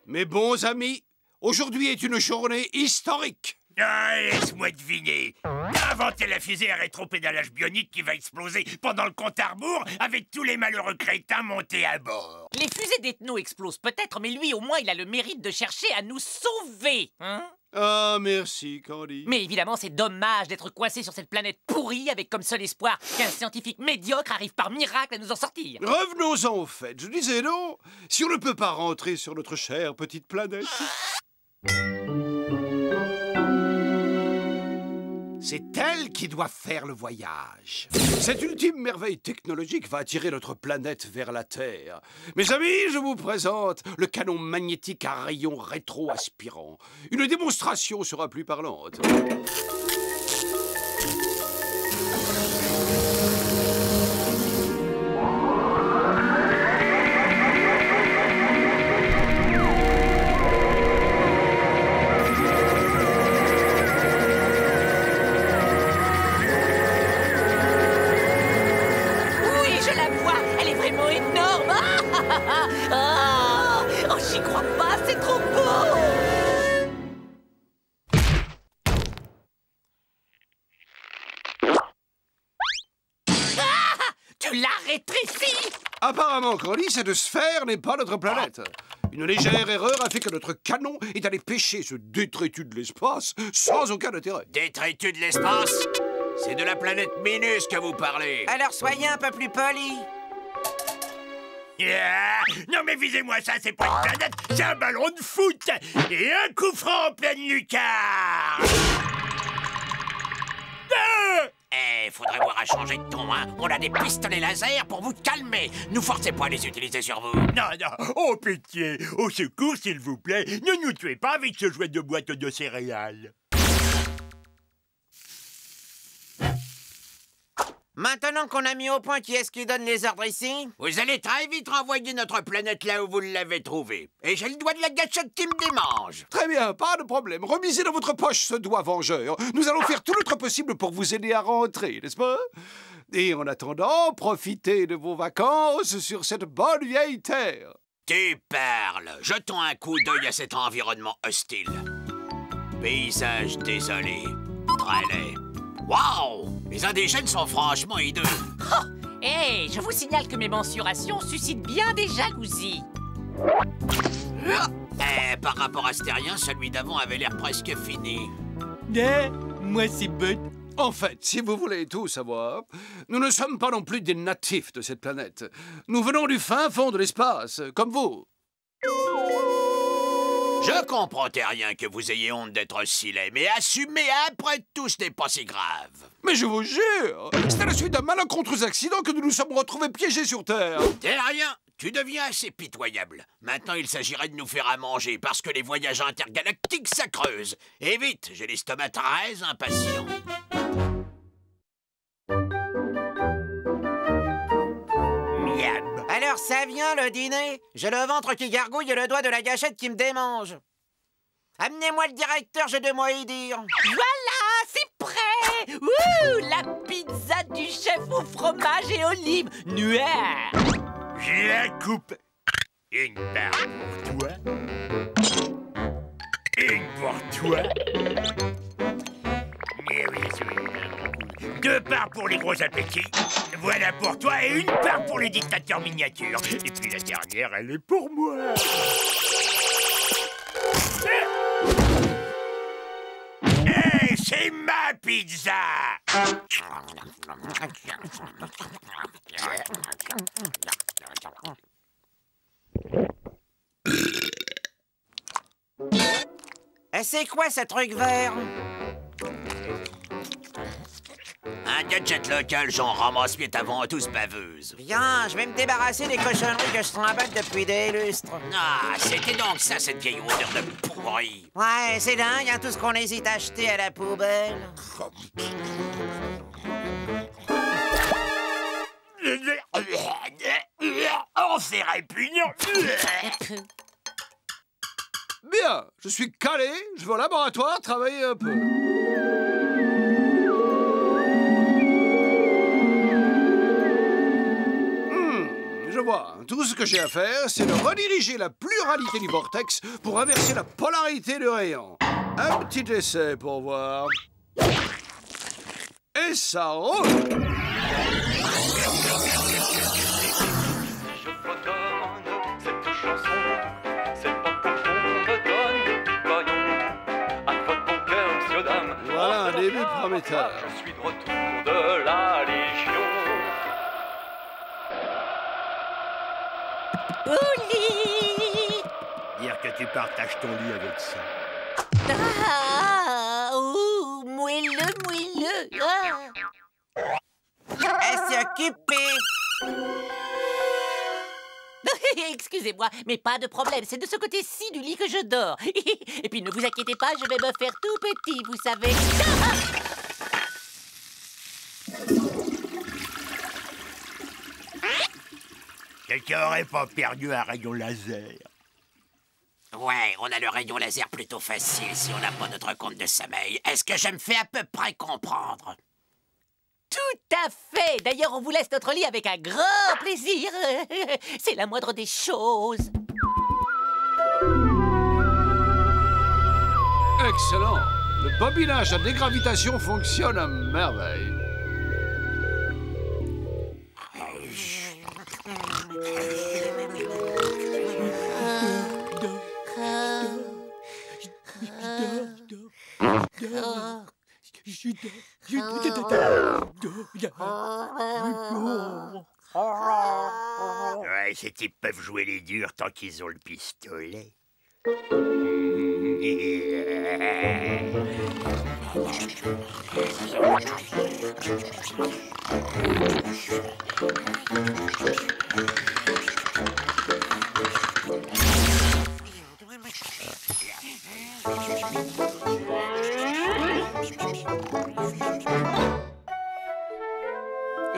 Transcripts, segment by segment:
Mes bons amis, aujourd'hui est une journée historique. Ah, laisse-moi deviner. T'as inventé la fusée à rétropédalage bionique qui va exploser pendant le compte à rebours avec tous les malheureux crétins montés à bord. Les fusées d'Ethno explosent peut-être, mais lui, au moins, il a le mérite de chercher à nous sauver, hein? Ah, merci, Candy. Mais évidemment, c'est dommage d'être coincé sur cette planète pourrie avec comme seul espoir qu'un scientifique médiocre arrive par miracle à nous en sortir. Revenons-en au fait. Je disais non, si on ne peut pas rentrer sur notre chère petite planète... C'est elle qui doit faire le voyage. Cette ultime merveille technologique va attirer notre planète vers la Terre. Mes amis, je vous présente le canon magnétique à rayons rétro-aspirants. Une démonstration sera plus parlante. Oh, j'y crois pas, c'est trop beau! Ah, tu l'as rétréci! Apparemment, Candy, cette sphère n'est pas notre planète. Une légère erreur a fait que notre canon est allé pêcher ce détritus de l'espace sans aucun intérêt. Détritus de l'espace? C'est de la planète Minus que vous parlez. Alors soyez un peu plus poli. Yeah. Non mais visez-moi ça, c'est pas une planète, c'est un ballon de foot. Et un coup franc en pleine lucarne. Faudrait voir à changer de ton, hein. On a des pistolets laser pour vous calmer. Nous forcez pas à les utiliser sur vous. Non, oh pitié, au secours s'il vous plaît. Ne nous tuez pas avec ce jouet de boîte de céréales. Maintenant qu'on a mis au point qui est-ce qui donne les ordres ici, vous allez très vite renvoyer notre planète là où vous l'avez trouvée. Et j'ai le doigt de la gâchette qui me démange. Très bien, pas de problème. Remisez dans votre poche ce doigt vengeur. Nous allons faire tout notre possible pour vous aider à rentrer, n'est-ce pas? Et en attendant, profitez de vos vacances sur cette bonne vieille terre. Tu parles. Jetons un coup d'œil à cet environnement hostile. Paysage désolé. Très laid. Waouh! Les indigènes sont franchement hideux. Oh! Hey, je vous signale que mes mensurations suscitent bien des jalousies. Par rapport à Stérien, celui d'avant avait l'air presque fini. Moi c'est bête. En fait, si vous voulez tout savoir, nous ne sommes pas non plus des natifs de cette planète. Nous venons du fin fond de l'espace, comme vous. Je comprends, Terrien, que vous ayez honte d'être si laid, mais assumer après tout, ce n'est pas si grave. Mais je vous jure, c'est à la suite d'un malencontreux accident que nous nous sommes retrouvés piégés sur Terre. Terrien, tu deviens assez pitoyable. Maintenant, il s'agirait de nous faire à manger, parce que les voyages intergalactiques, ça creuse. Et vite, j'ai l'estomac très impatient. Miam. alors ça vient le dîner. J'ai le ventre qui gargouille et le doigt de la gâchette qui me démange. Amenez-moi le directeur, j'ai de moi y dire. Voilà, c'est prêt. Ouh, la pizza du chef au fromage et olives. Nuère. Je la coupe. Une part pour toi. Une pour toi. Mais oui, deux parts pour les gros appétits. Voilà pour toi et une part pour les dictateurs miniatures. Et puis la dernière, elle est pour moi. Hey, c'est ma pizza! Et c'est quoi ce truc vert? Un gadget local, genre ramasse-pied avant tous baveuse. Bien, je vais me débarrasser des cochonneries que je trimballe depuis des lustres. Ah, c'était donc ça, cette vieille odeur de pourri. Ouais, c'est dingue, hein, tout ce qu'on hésite à acheter à la poubelle. Oh, c'est répugnant. Bien, je suis calé, je vais au laboratoire travailler un peu. moi. Tout ce que j'ai à faire, c'est de rediriger la pluralité du vortex pour inverser la polarité du rayon. Un petit essai pour voir. Et ça roule! Je vous donne cette chanson, c'est pas pour qu'on me donne des pitoyons. À votre bon cœur, monsieur, dame. Voilà un début prometteur. Je suis de retour de la Légion. Oli! Dire que tu partages ton lit avec ça. Ah, ouh, moelleux, moelleux. Elle s'est occupée. Excusez-moi, mais pas de problème. C'est de ce côté-ci du lit que je dors. Et puis ne vous inquiétez pas, je vais me faire tout petit, vous savez. Quelqu'un aurait pas perdu un rayon laser? Ouais, on a le rayon laser plutôt facile si on n'a pas notre compte de sommeil. Est-ce que je me fais à peu près comprendre? Tout à fait. D'ailleurs, on vous laisse notre lit avec un grand plaisir. C'est la moindre des choses. Excellent. Le bobinage à dégravitation fonctionne à merveille. Ouais, ces types peuvent jouer les durs tant qu'ils ont le pistolet.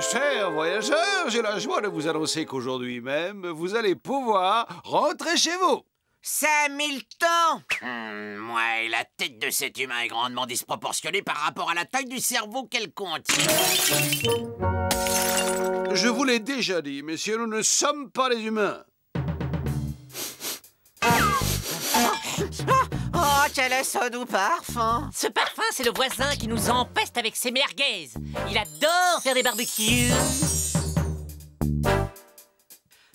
Chers voyageurs, j'ai la joie de vous annoncer qu'aujourd'hui même, vous allez pouvoir rentrer chez vous. Ça a mis le temps. Ouais, la tête de cet humain est grandement disproportionnée par rapport à la taille du cerveau qu'elle contient. Je vous l'ai déjà dit, messieurs, nous ne sommes pas des humains. Oh, quel ce doux parfum. Ce parfum, c'est le voisin qui nous empeste avec ses merguez. Il adore faire des barbecues.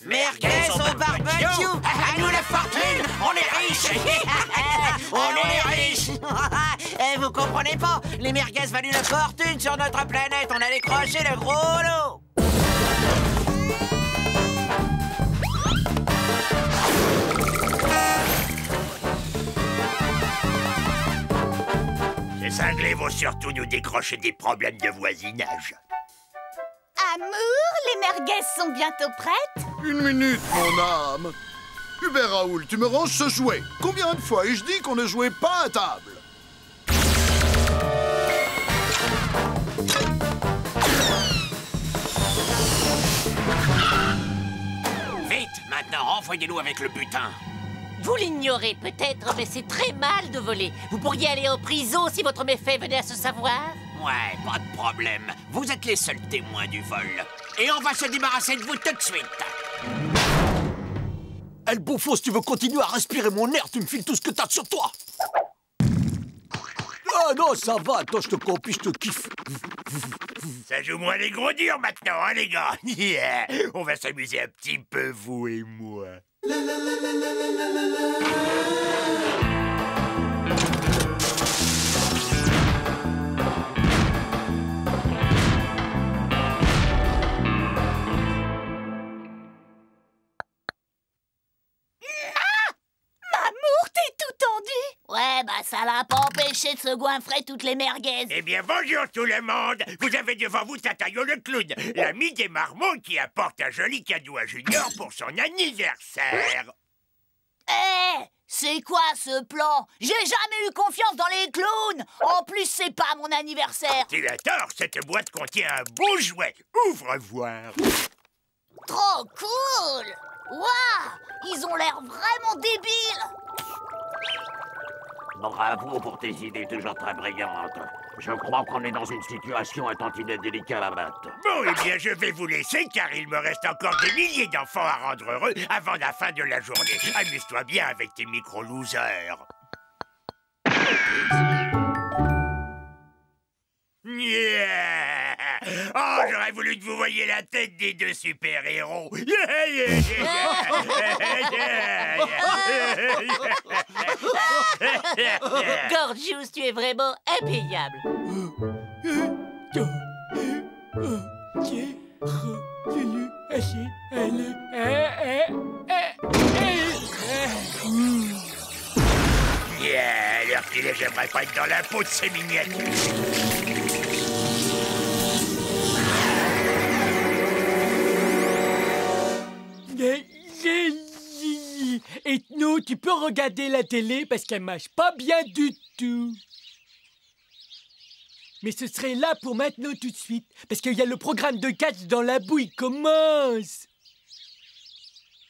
Merguez au barbecue. À nous la fortune. On est riches. On est riches. Vous comprenez pas? Les merguez valent une fortune sur notre planète. On a décroché le gros lot. Ces cinglés vont surtout nous décrocher des problèmes de voisinage. Amour, les merguez sont bientôt prêtes? Une minute, mon âme. Hubert Raoul, tu me ranges ce jouet. Combien de fois ai-je dit qu'on ne jouait pas à table? Vite, maintenant, renvoyez-nous avec le butin. Vous l'ignorez peut-être, mais c'est très mal de voler. Vous pourriez aller en prison si votre méfait venait à se savoir. Ouais, pas de problème. Vous êtes les seuls témoins du vol. Et on va se débarrasser de vous tout de suite. Eh, le beaufos, si tu veux continuer à respirer mon air, tu me files tout ce que t'as sur toi. Ah non, ça va, toi, je te copie, je te kiffe. Ça joue moins les gros durs maintenant, hein, les gars? Yeah. On va s'amuser un petit peu, vous et moi. Ouais, bah ça l'a pas empêché de se goinfrer toutes les merguez. Eh bien, bonjour tout le monde. Vous avez devant vous Tatayo le clown, l'ami des marmots qui apporte un joli cadeau à Junior pour son anniversaire. Eh, c'est quoi ce plan? J'ai jamais eu confiance dans les clowns. En plus, c'est pas mon anniversaire. Tu as tort, cette boîte contient un beau jouet. Ouvre voir. Trop cool. Waouh, ils ont l'air vraiment débiles. Bravo pour tes idées toujours très brillantes. Je crois qu'on est dans une situation un tantinet délicate à battre. Bon, eh bien, je vais vous laisser, car il me reste encore des milliers d'enfants à rendre heureux avant la fin de la journée. Amuse-toi bien avec tes micro-losers. Yeah. Oh, j'aurais voulu que vous voyiez la tête des deux super-héros. Gorgeous, tu es vraiment impayable. Yeah, alors qu'il est, j'aimerais pas être dans la peau de ces miniatures. Ethno, tu peux regarder la télé parce qu'elle marche pas bien du tout. Mais ce serait là pour maintenant tout de suite, parce qu'il y a le programme de catch dans la boue, il commence.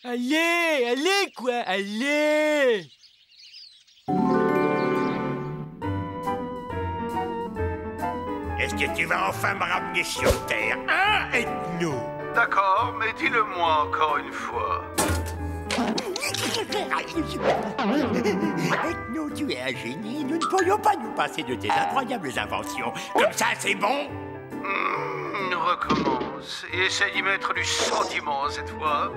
Allez, allez quoi, allez. Est-ce que tu vas enfin me ramener sur Terre, hein, Ethno? D'accord, mais dis-le-moi encore une fois. Ethno, tu es un génie. Nous ne pourrions pas nous passer de tes incroyables inventions. Comme ça, c'est bon? Recommence et essaie d'y mettre du sentiment cette fois.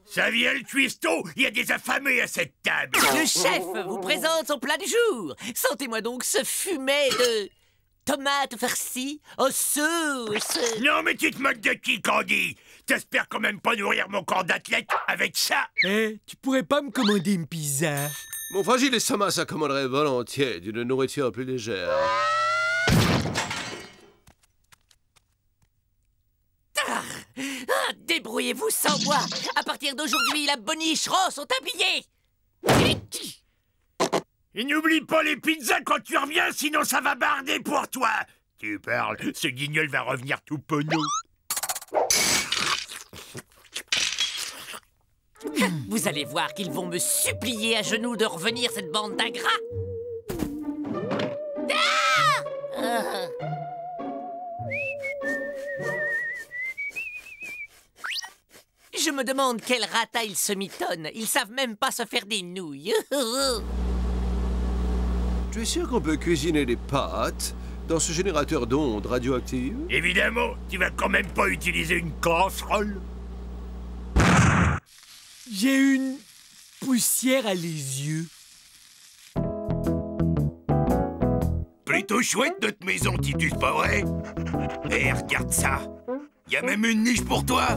Saviel Cuisto, il y a des affamés à cette table. Le chef vous présente son plat du jour. Sentez-moi donc ce fumet de tomates farcies en sauce. Non, mais tu te moques de qui, Candy? T'espères quand même pas nourrir mon corps d'athlète avec ça? Eh, tu pourrais pas me commander une pizza? Mon fragile estomac s'accommoderait volontiers d'une nourriture plus légère. Débrouillez-vous sans moi. À partir d'aujourd'hui, la boniche rose sont habillés. Et n'oublie pas les pizzas quand tu reviens, sinon ça va barder pour toi. Tu parles, ce guignol va revenir tout penaud. Vous allez voir qu'ils vont me supplier à genoux de revenir, cette bande d'ingrats. Je me demande quel rata ils se mitonnent. Ils savent même pas se faire des nouilles. Tu es sûr qu'on peut cuisiner des pâtes dans ce générateur d'ondes radioactives? Évidemment, tu vas quand même pas utiliser une casserole. J'ai une poussière à les yeux. Plutôt chouette notre maison, Titus, pas vrai? Eh, regarde ça. Y a même une niche pour toi.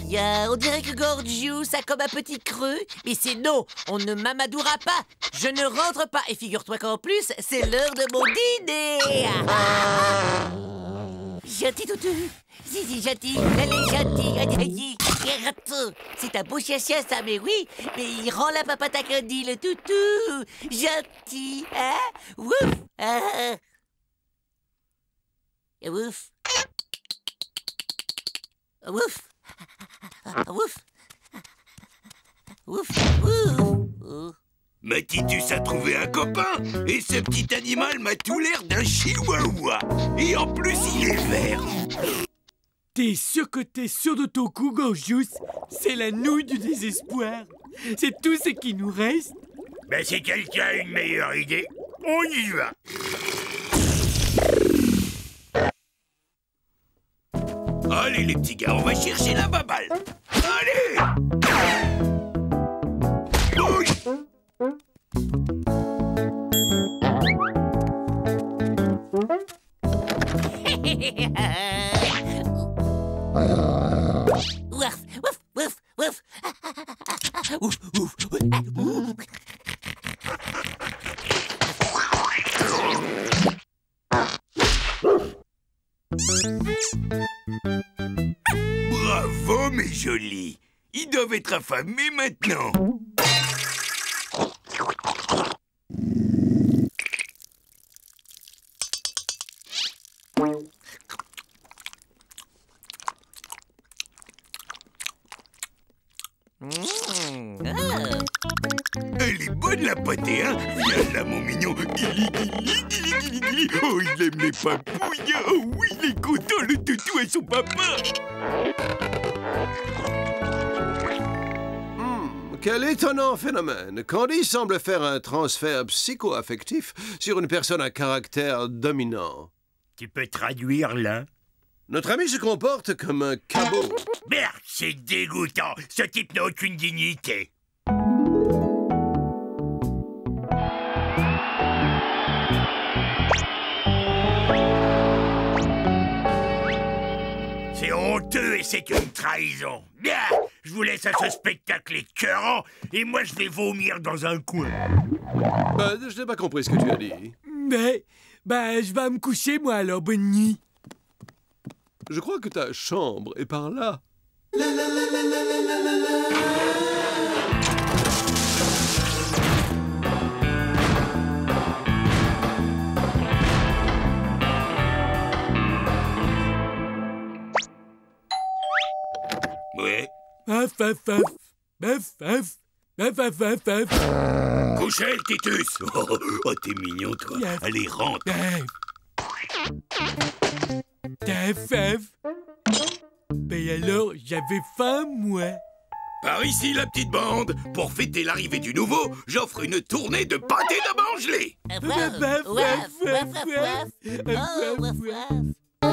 Tiens, on dirait que Gorgeous a comme un petit creux. Mais c'est non, on ne m'amadoura pas. Je ne rentre pas. Et figure-toi qu'en plus, c'est l'heure de mon dîner. Gentil toutou. Si, gentil. Allez, gentil. C'est un beau chien, ça, mais oui. Mais il rend la papate à Candy, le toutou. Gentil, hein? Wouf. Wouf. Wouf. Wouf. Wouf. Wouf. Mais Titus a trouvé un copain. Et ce petit animal m'a tout l'air d'un chihuahua. Et en plus, il est vert. T'es sûr que t'es sûr de ton coup, Gorgeous? C'est la nouille du désespoir. C'est tout ce qui nous reste. Ben, si quelqu'un a une meilleure idée, on y va. Allez, les petits gars, on va chercher la baballe. Allez! Bouge! Wouf, wouf, wouf, wouf. Ouf, ouf. Bravo, mes jolis. Ils doivent être affamé maintenant. Elle est bonne la pâtée, hein? Viens là, mon mignon. Guili, guili, guili, guili, guili. Oh, il aime les papouilles. Oh oui, il est content, le toutou et son papa. Quel étonnant phénomène. Candy semble faire un transfert psycho-affectif sur une personne à caractère dominant. Tu peux traduire, là? Notre ami se comporte comme un cabot. Merde, c'est dégoûtant. Ce type n'a aucune dignité. C'est honteux et c'est une trahison. Bien, je vous laisse à ce spectacle écœurant et moi je vais vomir dans un coin. Je n'ai pas compris ce que tu as dit. Mais, je vais me coucher, moi, alors, bonne nuit. Je crois que ta chambre est par là. Ouais. Paf, paf, paf. Paf, paf. Paf, paf, paf, paf. Couchez, Titus. Oh, t'es mignon, toi. Paf. Allez, rentre. Paf, paf. Ben alors, j'avais faim, moi. Par ici, la petite bande. Pour fêter l'arrivée du nouveau, j'offre une tournée de pâté de mangelé. Paf, paf, Waf, paf, waf, paf, waf, paf. waf. Oh, waf, waf.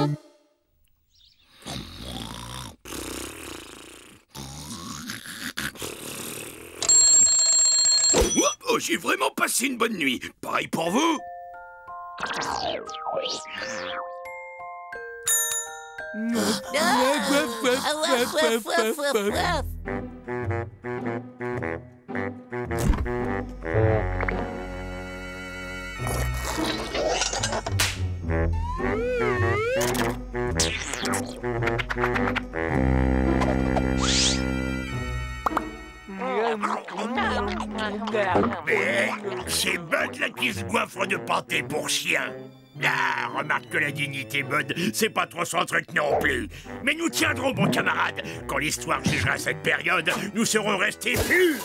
Oh, j'ai vraiment passé une bonne nuit. Pareil pour vous. Waf, waf, waf, waf, waf. Mais c'est Bud là qui se goiffre de pâté pour chien. Ah, remarque que la dignité, Bud, c'est pas trop son truc non plus. Mais nous tiendrons, bon camarade. Quand l'histoire jugera cette période, nous serons restés purs.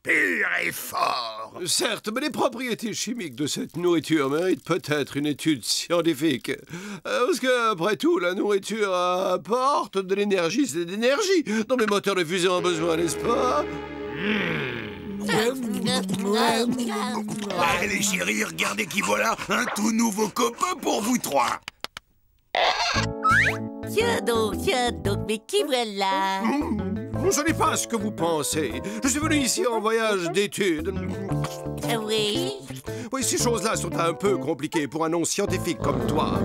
Purs et forts. Certes, mais les propriétés chimiques de cette nourriture méritent peut-être une étude scientifique. Parce que, après tout, la nourriture apporte de l'énergie, c'est de l'énergie dont les moteurs de fusion ont besoin, n'est-ce pas? Allez, chérie, regardez qui voilà, un tout nouveau copain pour vous trois. Tiens donc, mais qui voilà? Ce n'est pas ce que vous pensez. Je suis venu ici en voyage d'études. Oui? Oui, ces choses-là sont un peu compliquées pour un non-scientifique comme toi.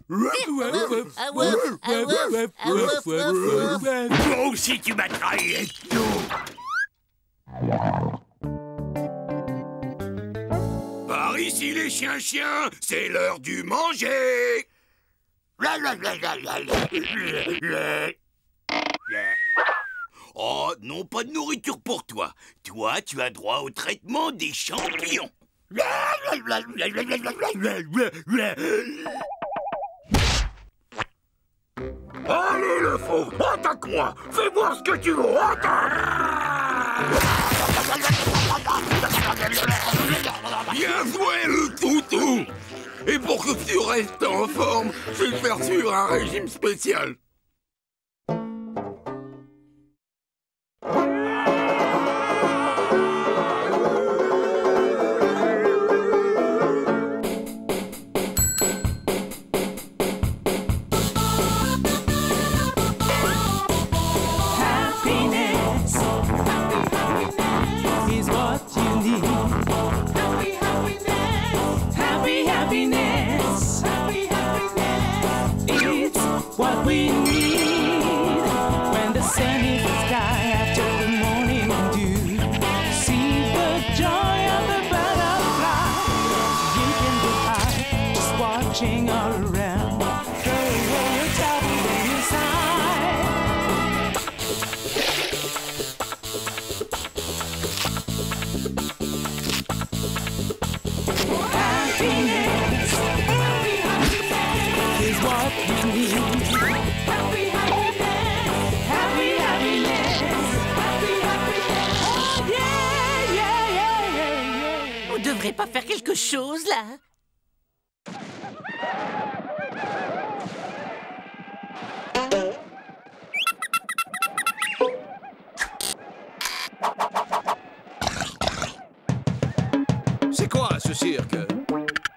Moi aussi, tu m'as trahi et tout. Par ici, les chiens, c'est l'heure du manger. Oh, non, pas de nourriture pour toi. Toi, tu as droit au traitement des champignons. Allez, le fauve, attaque-moi. Fais voir ce que tu veux. Bien joué, le toutou. Et pour que tu restes en forme, je vais te faire suivre un régime spécial. What we quelque chose, là? C'est quoi ce cirque?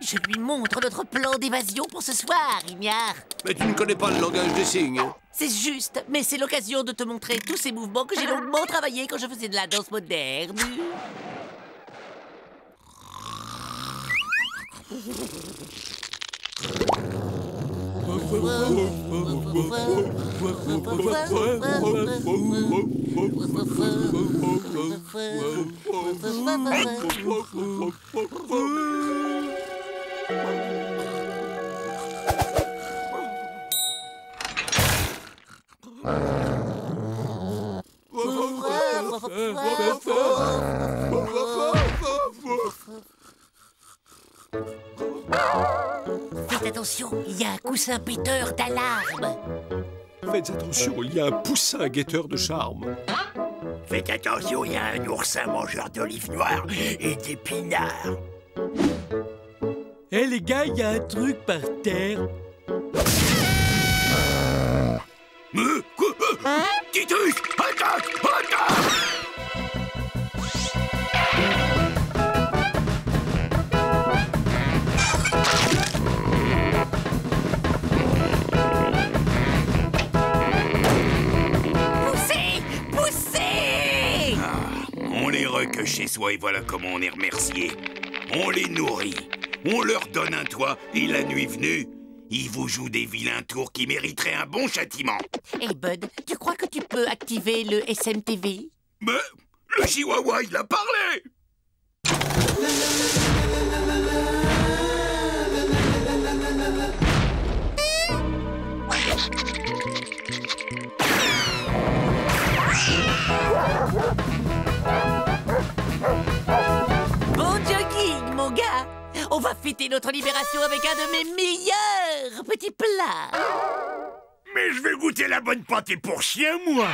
Je lui montre notre plan d'évasion pour ce soir, Ignare. Mais tu ne connais pas le langage des signes. C'est juste, mais c'est l'occasion de te montrer tous ces mouvements que j'ai longuement travaillés quand je faisais de la danse moderne. Faites attention, il y a un coussin péteur d'alarme. Faites attention, il y a un poussin guetteur de charme. Faites attention, il y a un oursin mangeur d'olives noires et d'épinards. Hé les gars, il y a un truc par terre. Titus, attaque! Attaque! Poussez! Poussez! On les recueille chez soi et voilà comment on est remercié. On les nourrit, on leur donne un toit et la nuit venue, ils vous jouent des vilains tours qui mériteraient un bon châtiment. Hey Bud, tu crois que tu peux activer le SMTV? Mais le chihuahua, il a parlé! Bon jogging, mon gars! On va fêter notre libération avec un de mes meilleurs petits plats! Mais je vais goûter la bonne pâtée pour chien, moi!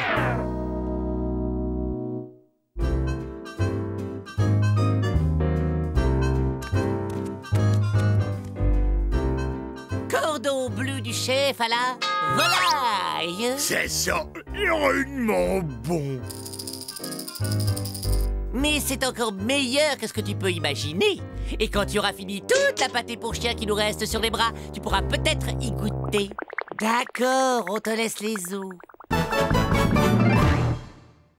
Cordon bleu du chef à la volaille! Ça sent rudement bon! Mais c'est encore meilleur que ce que tu peux imaginer. Et quand tu auras fini toute la pâtée pour chien qui nous reste sur les bras, tu pourras peut-être y goûter. D'accord, on te laisse les os.